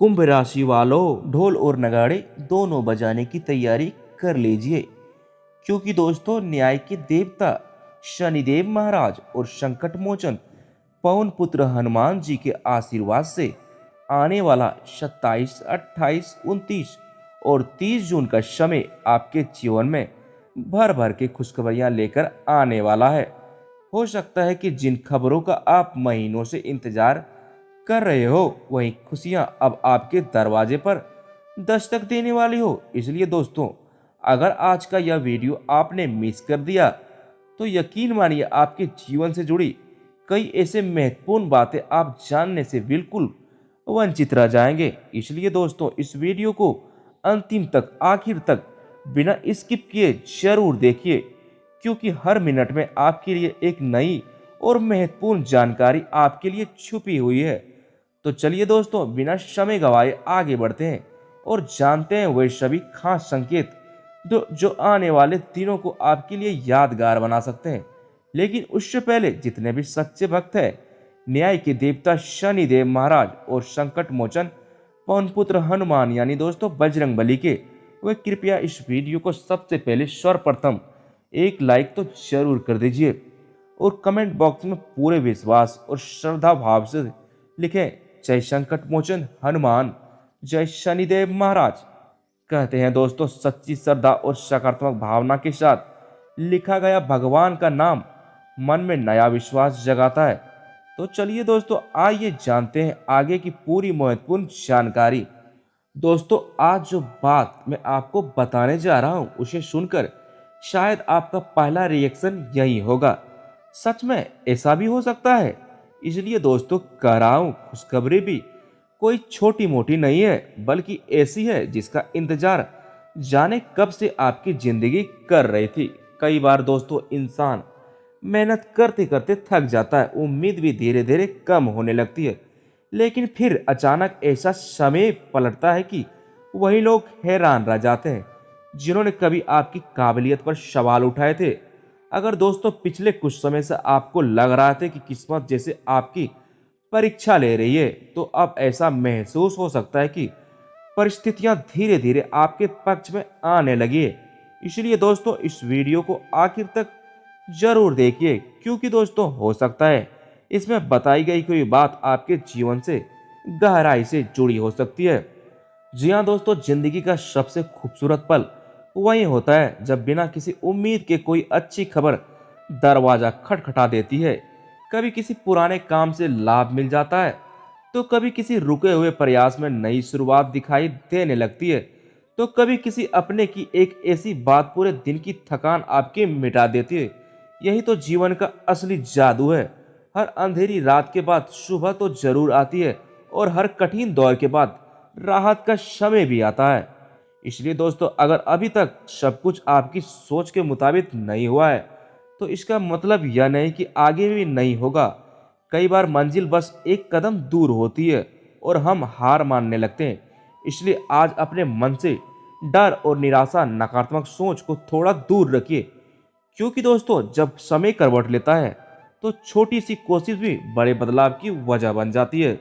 कुंभ राशि वालों, ढोल और नगाड़े दोनों बजाने की तैयारी कर लीजिए, क्योंकि दोस्तों न्याय के देवता शनिदेव महाराज और संकट मोचन पवन पुत्र हनुमान जी के आशीर्वाद से आने वाला 27, 28, 29 और 30 जून का समय आपके जीवन में भर भर के खुशखबरियां लेकर आने वाला है। हो सकता है कि जिन खबरों का आप महीनों से इंतजार कर रहे हो, वही खुशियां अब आपके दरवाजे पर दस्तक देने वाली हो। इसलिए दोस्तों, अगर आज का यह वीडियो आपने मिस कर दिया, तो यकीन मानिए आपके जीवन से जुड़ी कई ऐसे महत्वपूर्ण बातें आप जानने से बिल्कुल वंचित रह जाएंगे। इसलिए दोस्तों, इस वीडियो को अंतिम तक, आखिर तक बिना स्किप किए जरूर देखिए, क्योंकि हर मिनट में आपके लिए एक नई और महत्वपूर्ण जानकारी आपके लिए छुपी हुई है। तो चलिए दोस्तों, बिना समय गवाए आगे बढ़ते हैं और जानते हैं वे सभी खास संकेत जो आने वाले दिनों को आपके लिए यादगार बना सकते हैं। लेकिन उससे पहले, जितने भी सच्चे भक्त हैं न्याय के देवता शनिदेव महाराज और संकट मोचन पवन पुत्र हनुमान यानी दोस्तों बजरंग बली के, वे कृपया इस वीडियो को सबसे पहले सर्वप्रथम एक लाइक तो जरूर कर दीजिए और कमेंट बॉक्स में पूरे विश्वास और श्रद्धा भाव से लिखें, जय संकट मोचन हनुमान, जय शनिदेव महाराज। कहते हैं दोस्तों, सच्ची श्रद्धा और सकारात्मक भावना के साथ लिखा गया भगवान का नाम मन में नया विश्वास जगाता है। तो चलिए दोस्तों, आइए जानते हैं आगे की पूरी महत्वपूर्ण जानकारी। दोस्तों, आज जो बात मैं आपको बताने जा रहा हूं, उसे सुनकर शायद आपका पहला रिएक्शन यही होगा, सच में ऐसा भी हो सकता है। इसलिए दोस्तों कह रहा हूं, खुशखबरी भी कोई छोटी मोटी नहीं है, बल्कि ऐसी है जिसका इंतजार जाने कब से आपकी जिंदगी कर रही थी। कई बार दोस्तों इंसान मेहनत करते करते थक जाता है, उम्मीद भी धीरे धीरे कम होने लगती है, लेकिन फिर अचानक ऐसा समय पलटता है कि वही लोग हैरान रह जाते हैं जिन्होंने कभी आपकी काबिलियत पर सवाल उठाए थे। अगर दोस्तों पिछले कुछ समय से आपको लग रहा था कि किस्मत जैसे आपकी परीक्षा ले रही है, तो अब ऐसा महसूस हो सकता है कि परिस्थितियां धीरे धीरे आपके पक्ष में आने लगी है। इसलिए दोस्तों, इस वीडियो को आखिर तक जरूर देखिए, क्योंकि दोस्तों हो सकता है इसमें बताई गई कोई बात आपके जीवन से गहराई से जुड़ी हो सकती है। जी हाँ दोस्तों, जिंदगी का सबसे खूबसूरत पल वही होता है जब बिना किसी उम्मीद के कोई अच्छी खबर दरवाजा खटखटा देती है। कभी किसी पुराने काम से लाभ मिल जाता है, तो कभी किसी रुके हुए प्रयास में नई शुरुआत दिखाई देने लगती है, तो कभी किसी अपने की एक ऐसी बात पूरे दिन की थकान आपकी मिटा देती है। यही तो जीवन का असली जादू है। हर अंधेरी रात के बाद सुबह तो जरूर आती है, और हर कठिन दौर के बाद राहत का समय भी आता है। इसलिए दोस्तों, अगर अभी तक सब कुछ आपकी सोच के मुताबिक नहीं हुआ है, तो इसका मतलब यह नहीं कि आगे भी नहीं होगा। कई बार मंजिल बस एक कदम दूर होती है और हम हार मानने लगते हैं। इसलिए आज अपने मन से डर और निराशा, नकारात्मक सोच को थोड़ा दूर रखिए, क्योंकि दोस्तों जब समय करवट लेता है, तो छोटी सी कोशिश भी बड़े बदलाव की वजह बन जाती है।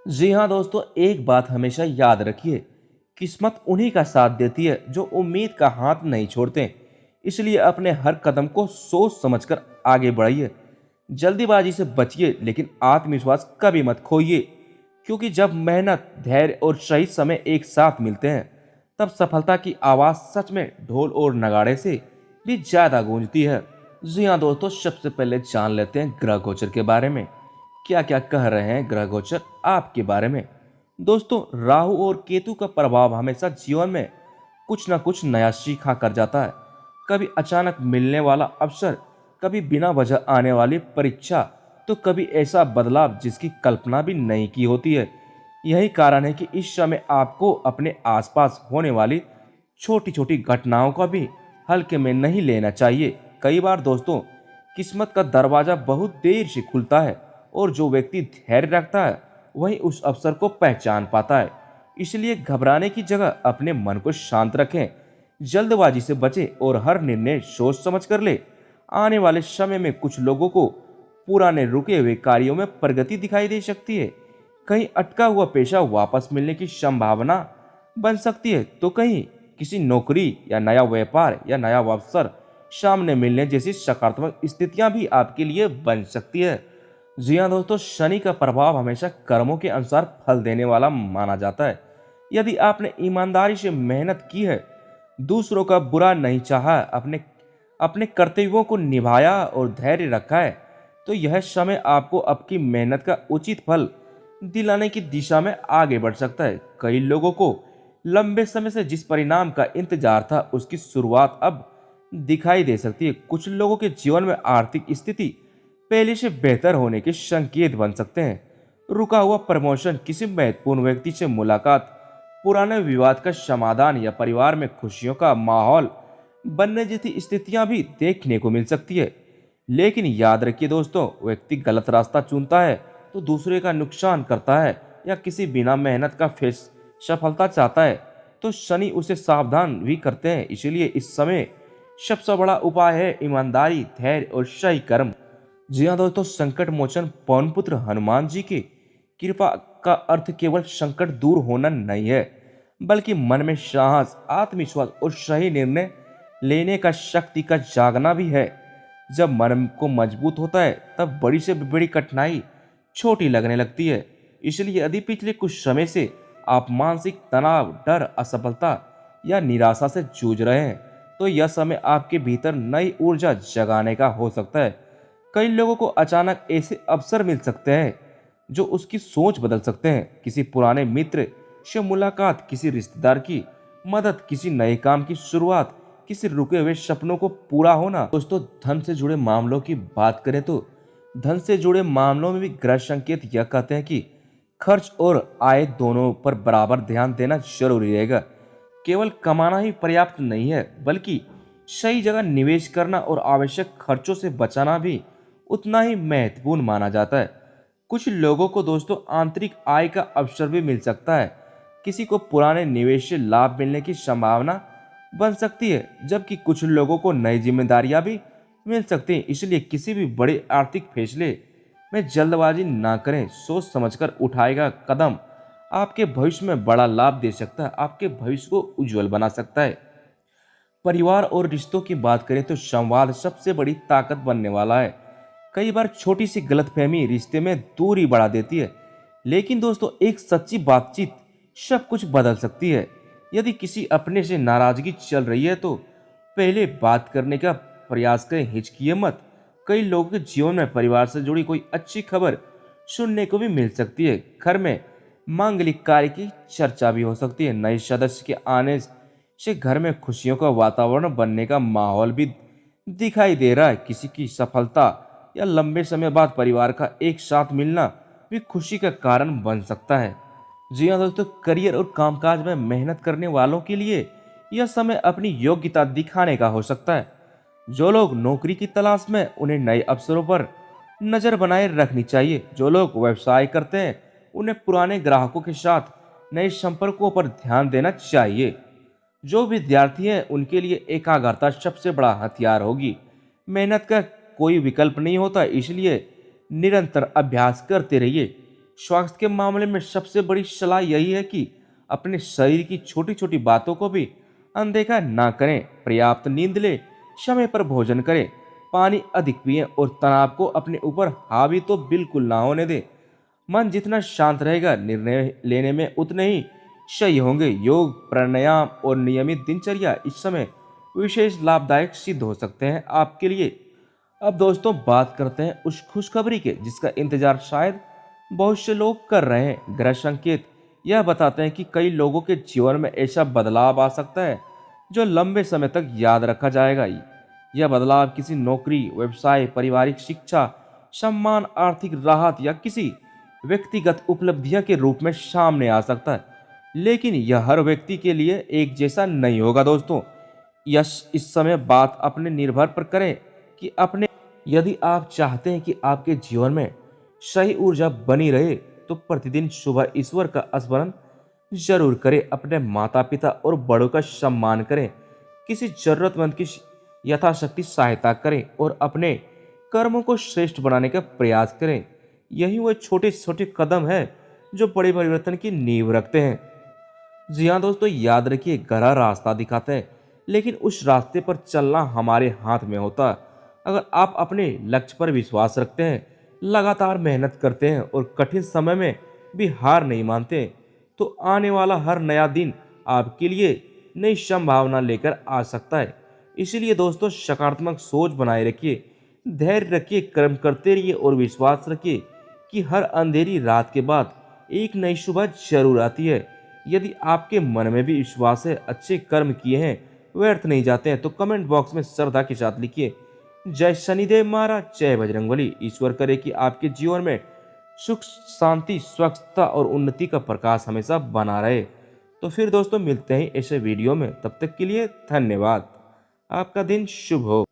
जी हाँ दोस्तों, एक बात हमेशा याद रखिए, किस्मत उन्हीं का साथ देती है जो उम्मीद का हाथ नहीं छोड़ते। इसलिए अपने हर कदम को सोच समझकर आगे बढ़िए। जल्दीबाजी से बचिए, लेकिन आत्मविश्वास कभी मत खोइए, क्योंकि जब मेहनत, धैर्य और सही समय एक साथ मिलते हैं, तब सफलता की आवाज सच में ढोल और नगाड़े से भी ज्यादा गूंजती है। जी हाँ दोस्तों, सबसे पहले जान लेते हैं ग्रह गोचर के बारे में। क्या क्या कह रहे हैं ग्रह गोचर आपके बारे में। दोस्तों, राहु और केतु का प्रभाव हमेशा जीवन में कुछ ना कुछ नया सीखा कर जाता है। कभी अचानक मिलने वाला अवसर, कभी बिना वजह आने वाली परीक्षा, तो कभी ऐसा बदलाव जिसकी कल्पना भी नहीं की होती है। यही कारण है कि इस समय आपको अपने आसपास होने वाली छोटी छोटी घटनाओं का भी हल्के में नहीं लेना चाहिए। कई बार दोस्तों, किस्मत का दरवाजा बहुत देर से खुलता है, और जो व्यक्ति धैर्य रखता है वही उस अवसर को पहचान पाता है। इसलिए घबराने की जगह अपने मन को शांत रखें, जल्दबाजी से बचें और हर निर्णय सोच समझ कर ले। आने वाले समय में कुछ लोगों को पुराने रुके हुए कार्यों में प्रगति दिखाई दे सकती है। कहीं अटका हुआ पेशा वापस मिलने की संभावना बन सकती है, तो कहीं किसी नौकरी या नया व्यापार या नया अवसर सामने मिलने जैसी सकारात्मक स्थितियां भी आपके लिए बन सकती है। जी हाँ दोस्तों, शनि का प्रभाव हमेशा कर्मों के अनुसार फल देने वाला माना जाता है। यदि आपने ईमानदारी से मेहनत की है, दूसरों का बुरा नहीं चाहा, अपने अपने कर्तव्यों को निभाया और धैर्य रखा है, तो यह समय आपको आपकी मेहनत का उचित फल दिलाने की दिशा में आगे बढ़ सकता है। कई लोगों को लंबे समय से जिस परिणाम का इंतजार था, उसकी शुरुआत अब दिखाई दे सकती है। कुछ लोगों के जीवन में आर्थिक स्थिति पहले से बेहतर होने के संकेत बन सकते हैं। रुका हुआ प्रमोशन, किसी महत्वपूर्ण व्यक्ति से मुलाकात, पुराने विवाद का समाधान या परिवार में खुशियों का माहौल बनने जैसी स्थितियां भी देखने को मिल सकती है। लेकिन याद रखिए दोस्तों, व्यक्ति गलत रास्ता चुनता है तो दूसरे का नुकसान करता है या किसी बिना मेहनत का फेस सफलता चाहता है, तो शनि उसे सावधान भी करते हैं। इसीलिए इस समय सबसे बड़ा उपाय है ईमानदारी, धैर्य और सही कर्म। जी हाँ दोस्तों, संकट मोचन पवन पुत्र हनुमान जी की कृपा का अर्थ केवल संकट दूर होना नहीं है, बल्कि मन में साहस, आत्मविश्वास और सही निर्णय लेने का शक्ति का जागना भी है। जब मन को मजबूत होता है, तब बड़ी से बड़ी कठिनाई छोटी लगने लगती है। इसलिए यदि पिछले कुछ समय से आप मानसिक तनाव, डर, असफलता या निराशा से जूझ रहे हैं, तो यह समय आपके भीतर नई ऊर्जा जगाने का हो सकता है। कई लोगों को अचानक ऐसे अवसर मिल सकते हैं जो उसकी सोच बदल सकते हैं। किसी पुराने मित्र से मुलाकात, किसी रिश्तेदार की मदद, किसी नए काम की शुरुआत, किसी रुके हुए सपनों को पूरा होना। दोस्तों, धन से जुड़े मामलों की बात करें तो धन से जुड़े मामलों में भी ग्रह संकेत यह कहते हैं कि खर्च और आय दोनों पर बराबर ध्यान देना जरूरी रहेगा। केवल कमाना ही पर्याप्त नहीं है, बल्कि सही जगह निवेश करना और आवश्यक खर्चों से बचाना भी उतना ही महत्वपूर्ण माना जाता है। कुछ लोगों को दोस्तों आंतरिक आय का अवसर भी मिल सकता है। किसी को पुराने निवेश से लाभ मिलने की संभावना बन सकती है, जबकि कुछ लोगों को नई जिम्मेदारियां भी मिल सकती हैं। इसलिए किसी भी बड़े आर्थिक फैसले में जल्दबाजी ना करें। सोच समझकर उठाएगा कदम आपके भविष्य में बड़ा लाभ दे सकता है, आपके भविष्य को उज्जवल बना सकता है। परिवार और रिश्तों की बात करें तो संवाद सबसे बड़ी ताकत बनने वाला है। कई बार छोटी सी गलतफहमी रिश्ते में दूरी बढ़ा देती है, लेकिन दोस्तों एक सच्ची बातचीत सब कुछ बदल सकती है। यदि किसी अपने से नाराजगी चल रही है, तो पहले बात करने का प्रयास करें, हिचकिए मत। कई लोगों के जीवन में परिवार से जुड़ी कोई अच्छी खबर सुनने को भी मिल सकती है। घर में मांगलिक कार्य की चर्चा भी हो सकती है। नए सदस्य के आने से घर में खुशियों का वातावरण बनने का माहौल भी दिखाई दे रहा है। किसी की सफलता या लंबे समय बाद परिवार का एक साथ मिलना भी खुशी का कारण बन सकता है। जी हाँ दोस्तों, करियर और कामकाज में मेहनत करने वालों के लिए यह समय अपनी योग्यता दिखाने का हो सकता है। जो लोग नौकरी की तलाश में, उन्हें नए अवसरों पर नजर बनाए रखनी चाहिए। जो लोग व्यवसाय करते हैं, उन्हें पुराने ग्राहकों के साथ नए संपर्कों पर ध्यान देना चाहिए। जो विद्यार्थी हैं, उनके लिए एकाग्रता सबसे बड़ा हथियार होगी। मेहनत का कोई विकल्प नहीं होता, इसलिए निरंतर अभ्यास करते रहिए। स्वास्थ्य के मामले में सबसे बड़ी सलाह यही है कि अपने शरीर की छोटी छोटी बातों को भी अनदेखा ना करें। पर्याप्त नींद लें, समय पर भोजन करें, पानी अधिक पिएं और तनाव को अपने ऊपर हावी तो बिल्कुल ना होने दें। मन जितना शांत रहेगा, निर्णय लेने में उतने ही सही होंगे। योग, प्राणायाम और नियमित दिनचर्या इस समय विशेष लाभदायक सिद्ध हो सकते हैं आपके लिए। अब दोस्तों बात करते हैं उस खुशखबरी के जिसका इंतजार शायद बहुत से लोग कर रहे हैं। ग्रह संकेत यह बताते हैं कि कई लोगों के जीवन में ऐसा बदलाव आ सकता है जो लंबे समय तक याद रखा जाएगा। यह बदलाव किसी नौकरी, व्यवसाय, पारिवारिक शिक्षा, सम्मान, आर्थिक राहत या किसी व्यक्तिगत उपलब्धियां के रूप में सामने आ सकता है। लेकिन यह हर व्यक्ति के लिए एक जैसा नहीं होगा दोस्तों। यश इस समय बात अपने निर्भर पर करें कि अपने यदि आप चाहते हैं कि आपके जीवन में सही ऊर्जा बनी रहे, तो प्रतिदिन सुबह ईश्वर का स्मरण जरूर करें। अपने माता पिता और बड़ों का सम्मान करें, किसी जरूरतमंद की यथाशक्ति सहायता करें और अपने कर्मों को श्रेष्ठ बनाने का प्रयास करें। यही वो छोटे छोटे कदम है जो बड़े परिवर्तन की नींव रखते हैं। जी हाँ दोस्तों, याद रखिए गहरा रास्ता दिखाता है, लेकिन उस रास्ते पर चलना हमारे हाथ में होता है। अगर आप अपने लक्ष्य पर विश्वास रखते हैं, लगातार मेहनत करते हैं और कठिन समय में भी हार नहीं मानते, तो आने वाला हर नया दिन आपके लिए नई संभावना लेकर आ सकता है। इसीलिए दोस्तों, सकारात्मक सोच बनाए रखिए, धैर्य रखिए, कर्म करते रहिए और विश्वास रखिए कि हर अंधेरी रात के बाद एक नई सुबह जरूर आती है। यदि आपके मन में भी विश्वास है, अच्छे कर्म किए हैं, व्यर्थ नहीं जाते हैं, तो कमेंट बॉक्स में श्रद्धा के साथ लिखिए, जय शनिदेव महाराज, जय बजरंगबली। ईश्वर करे कि आपके जीवन में सुख, शांति, स्वच्छता और उन्नति का प्रकाश हमेशा बना रहे। तो फिर दोस्तों, मिलते हैं ऐसे वीडियो में, तब तक के लिए धन्यवाद। आपका दिन शुभ हो।